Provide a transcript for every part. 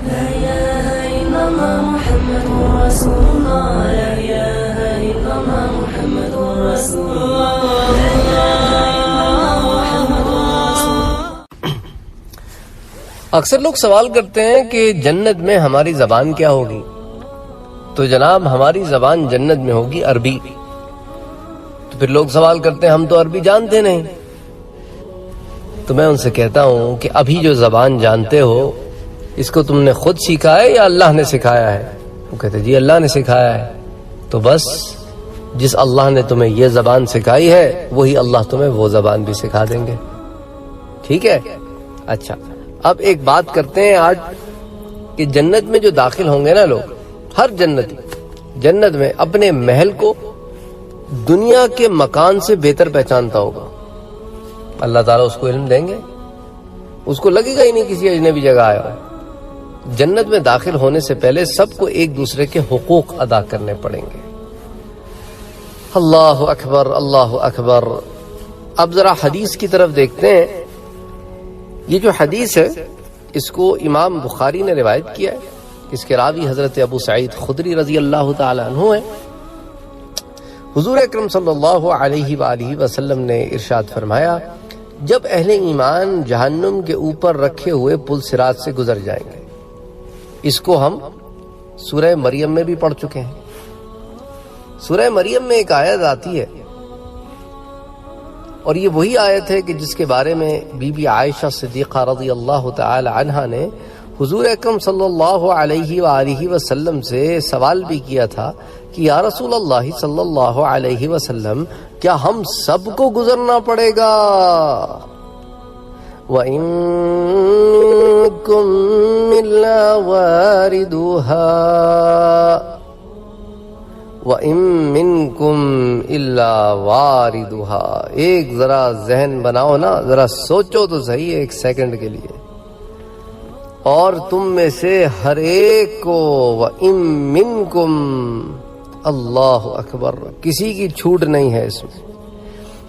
لا إله إلا الله محمد رسول الله لا إله إلا الله محمد رسول الله لا إله إلا الله محمد رسول الله. اکثر لوگ سوال کرتے ہیں کہ جنت میں ہماری زبان کیا ہوگی؟ تو جناب ہماری زبان جنت میں ہوگی عربی. تو پھر لوگ سوال کرتے ہیں ہم تو عربی جانتے نہیں. تو میں ان سے کہتا ہوں کہ ابھی جو زبان جانتے ہو اس کو تم نے خود سیکھا ہے یا اللہ نے سکھایا ہے؟ وہ کہتے جی اللہ نے سکھایا ہے. تو بس جس اللہ نے تمہیں یہ زبان سکھائی ہے وہی اللہ تمہیں وہ زبان بھی سکھا دیں گے. ٹھیک ہے. اچھا اب ایک بات کرتے ہیں آج کہ جنت میں جو داخل ہوں گے نا لوگ، ہر جنتی جنت میں اپنے محل کو دنیا کے مکان سے بہتر پہچانتا ہوگا. اللہ تعالیٰ اس کو علم دیں گے، اس کو لگے گا ہی نہیں کسی اجنبی جگہ آیا ہو. جنت میں داخل ہونے سے پہلے سب کو ایک دوسرے کے حقوق ادا کرنے پڑیں گے. اللہ اکبر اللہ اکبر. اب ذرا حدیث کی طرف دیکھتے ہیں. یہ جو حدیث ہے اس کو امام بخاری نے روایت کیا ہے. اس کے راوی حضرت ابو سعید خدری رضی اللہ تعالی عنہ ہیں. حضور اکرم صلی اللہ علیہ وآلہ وسلم نے ارشاد فرمایا، جب اہل ایمان جہنم کے اوپر رکھے ہوئے پل صراط سے گزر جائیں گے. اس کو ہم سورہ مریم میں بھی پڑھ چکے ہیں. سورہ مریم میں ایک آیت آتی ہے اور یہ وہی آیت ہے کہ جس کے بارے میں بی بی عائشہ صدیقہ رضی اللہ تعالی عنہا نے حضور اکرم صلی اللہ علیہ وآلہ وسلم سے سوال بھی کیا تھا کہ یا رسول اللہ صلی اللہ علیہ وسلم کیا ہم سب کو گزرنا پڑے گا؟ وَإِن مِّنكُم إِلَّا وَارِدُهَا وَإِن مِّنكُم إِلَّا وَارِدُهَا. ایک ذرا ذہن بناؤ نا، ذرا سوچو تو صحیح ایک سیکنڈ کے لیے. اور تم میں سے ہر ایک کو وَإِن مِّنكُم، اللہ اکبر، کسی کی چھوٹ نہیں ہے اس میں،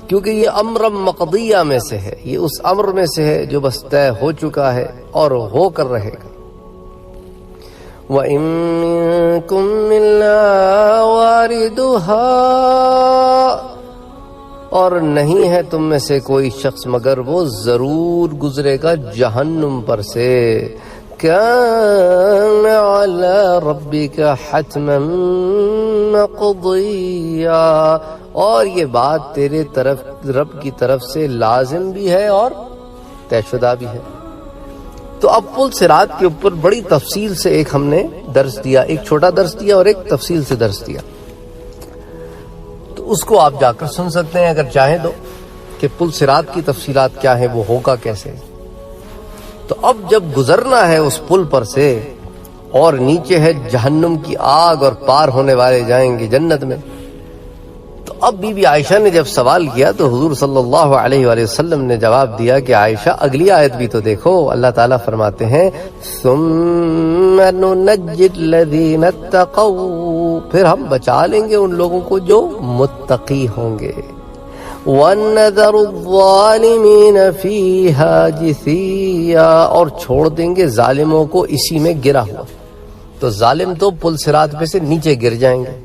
کیونکہ یہ امر مقضیہ میں سے ہے. یہ اس امر میں سے ہے جو بس طے ہو چکا ہے اور ہو کر رہے گا. وَإِن مِّنكُم إِلَّا وَارِدُهَا، اور نہیں ہے تم میں سے کوئی شخص مگر وہ ضرور گزرے گا جہنم پر سے. كَانَ عَلَى رَبِّكَ حَتْمًا مَقْضِيًّا، اور یہ بات تیرے طرف رب کی طرف سے لازم بھی ہے اور طے شدہ بھی ہے. تو اب پل صراط کے اوپر بڑی تفصیل سے ایک ہم نے درس دیا، ایک چھوٹا درس دیا اور ایک تفصیل سے درس دیا. تو اس کو آپ جا کر سن سکتے ہیں اگر چاہیں تو کہ پل صراط کی تفصیلات کیا ہیں، وہ ہوگا کیسے. تو اب جب گزرنا ہے اس پل پر سے اور نیچے ہے جہنم کی آگ اور پار ہونے والے جائیں گے جنت میں، تو اب بی بی عائشہ نے جب سوال کیا تو حضور صلی اللہ علیہ وآلہ وسلم نے جواب دیا کہ عائشہ اگلی آیت بھی تو دیکھو. اللہ تعالیٰ فرماتے ہیں ثُمَّ نُنَجِّي الَّذِينَ اتَّقَوْا، پھر ہم بچا لیں گے ان لوگوں کو جو متقی ہوں گے. وَنَذَرُ الظَّالِمِينَ فِيهَا جِثِيًّا، اور چھوڑ دیں گے ظالموں کو اسی میں گرا ہوا. تو ظالم تو پل صراط پہ سے نیچے گر جائیں گے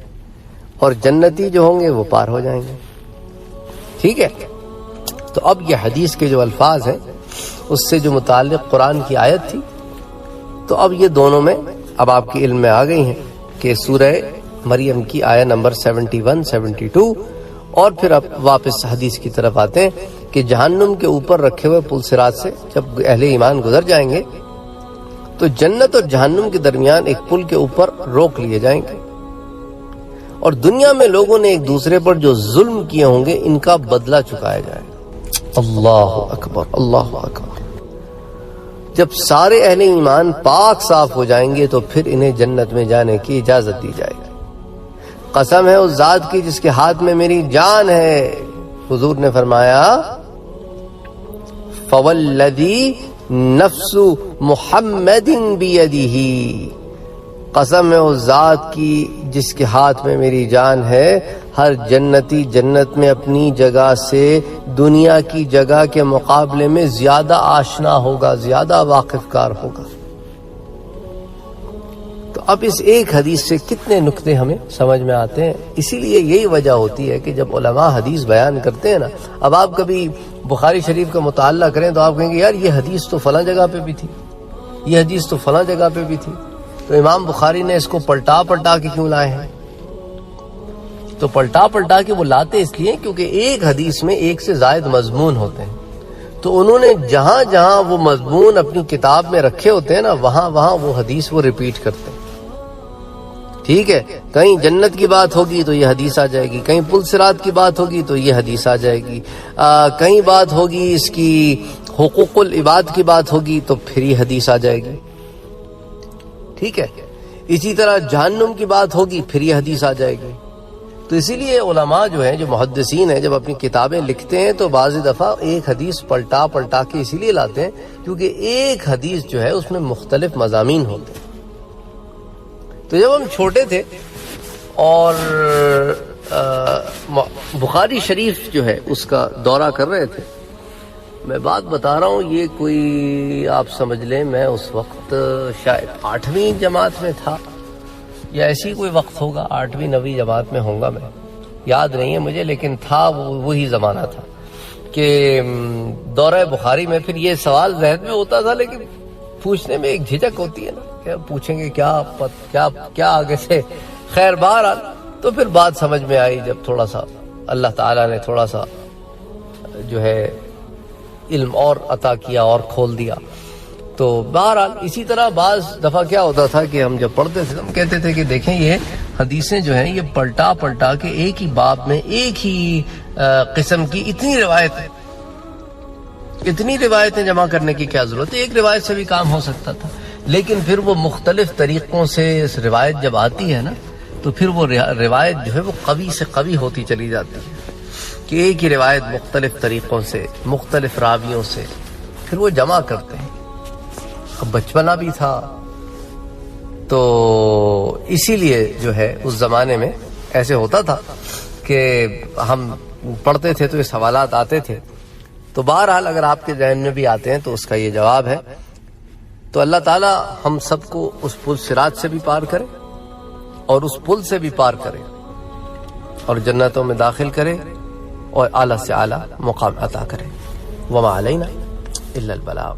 اور جنتی جو ہوں گے وہ پار ہو جائیں گے. ٹھیک ہے. تو اب یہ حدیث کے جو الفاظ ہیں اس سے جو متعلق قرآن کی آیت تھی، تو اب یہ دونوں میں اب آپ کے علم میں آ گئی ہیں کہ سورہ مریم کی آیت نمبر 71 72. اور پھر اب واپس حدیث کی طرف آتے ہیں کہ جہنم کے اوپر رکھے ہوئے پل صراط سے جب اہل ایمان گزر جائیں گے تو جنت اور جہنم کے درمیان ایک پل کے اوپر روک لیے جائیں گے، اور دنیا میں لوگوں نے ایک دوسرے پر جو ظلم کیے ہوں گے ان کا بدلہ چکایا جائے گا. اللہ اکبر اللہ اکبر. جب سارے اہل ایمان پاک صاف ہو جائیں گے تو پھر انہیں جنت میں جانے کی اجازت دی جائے گی. قسم ہے اس ذات کی جس کے ہاتھ میں میری جان ہے. حضور نے فرمایا فوالذی نفس محمد بیدہ، قسم ہے اس ذات کی جس کے ہاتھ میں میری جان ہے، ہر جنتی جنت میں اپنی جگہ سے دنیا کی جگہ کے مقابلے میں زیادہ آشنا ہوگا، زیادہ واقف کار ہوگا. تو اب اس ایک حدیث سے کتنے نکتے ہمیں سمجھ میں آتے ہیں. اسی لیے یہی وجہ ہوتی ہے کہ جب علماء حدیث بیان کرتے ہیں نا، اب آپ کبھی بخاری شریف کا مطالعہ کریں تو آپ کہیں گے یار یہ حدیث تو فلاں جگہ پہ بھی تھی، یہ حدیث تو فلاں جگہ پہ بھی تھی، تو امام بخاری نے اس کو پلٹا کے کیوں لائے ہیں؟ تو پلٹا کے وہ لاتے اس لیے کیونکہ ایک حدیث میں ایک سے زائد مضمون ہوتے ہیں، تو انہوں نے جہاں جہاں وہ مضمون اپنی کتاب میں رکھے ہوتے ہیں نا، وہاں وہ حدیث وہ ریپیٹ کرتے ہیں. ٹھیک ہے، کہیں جنت کی بات ہوگی تو یہ حدیث آ جائے گی، کہیں پل صراط کی بات ہوگی تو یہ حدیث آ جائے گی، کہیں بات ہوگی اس کی حقوق العباد کی بات ہوگی تو پھر یہ حدیث آ جائے گی. ٹھیک ہے، اسی طرح جہنم کی بات ہوگی پھر یہ حدیث آ جائے گی. تو اسی لیے علماء جو ہیں، جو محدثین ہیں، جب اپنی کتابیں لکھتے ہیں تو بعض دفعہ ایک حدیث پلٹا کے اسی لیے لاتے ہیں کیونکہ ایک حدیث جو ہے اس میں مختلف مضامین ہوتے ہیں. تو جب ہم چھوٹے تھے اور بخاری شریف جو ہے اس کا دورہ کر رہے تھے، میں بات بتا رہا ہوں، یہ کوئی آپ سمجھ لیں میں اس وقت شاید 8ویں جماعت میں تھا یا ایسی کوئی وقت ہوگا، 8ویں 9ویں جماعت میں ہوں گا، میں یاد نہیں ہے مجھے، لیکن تھا وہی زمانہ تھا کہ دورہ بخاری میں پھر یہ سوال ذہن میں ہوتا تھا، لیکن پوچھنے میں ایک جھجک ہوتی ہے نا، کہ پوچھیں گے کیا آگے سے. خیر بہرحال تو پھر بات سمجھ میں آئی جب تھوڑا سا اللہ تعالیٰ نے تھوڑا سا جو ہے علم اور عطا کیا اور کھول دیا. تو بہرحال اسی طرح بعض دفعہ کیا ہوتا تھا کہ ہم جب پڑھتے تھے ہم کہتے تھے کہ دیکھیں یہ حدیثیں جو ہیں یہ پلٹا کے ایک ہی باب میں ایک ہی قسم کی اتنی روایتیں جمع کرنے کی کیا ضرورت ہے، ایک روایت سے بھی کام ہو سکتا تھا. لیکن پھر وہ مختلف طریقوں سے اس روایت جب آتی ہے نا تو پھر وہ روایت جو ہے وہ قوی سے قوی ہوتی چلی جاتی ہے کہ ایک ہی روایت مختلف طریقوں سے مختلف راویوں سے پھر وہ جمع کرتے ہیں. اب بچپنا بھی تھا تو اسی لیے جو ہے اس زمانے میں ایسے ہوتا تھا کہ ہم پڑھتے تھے تو یہ سوالات آتے تھے. تو بہرحال اگر آپ کے ذہن میں بھی آتے ہیں تو اس کا یہ جواب ہے. تو اللہ تعالی ہم سب کو اس پل صراط سے بھی پار کرے اور اس پل سے بھی پار کرے اور جنتوں میں داخل کرے اور اعلیٰ سے اعلیٰ مقام عطا کرے. وما علینا الا البلاغ.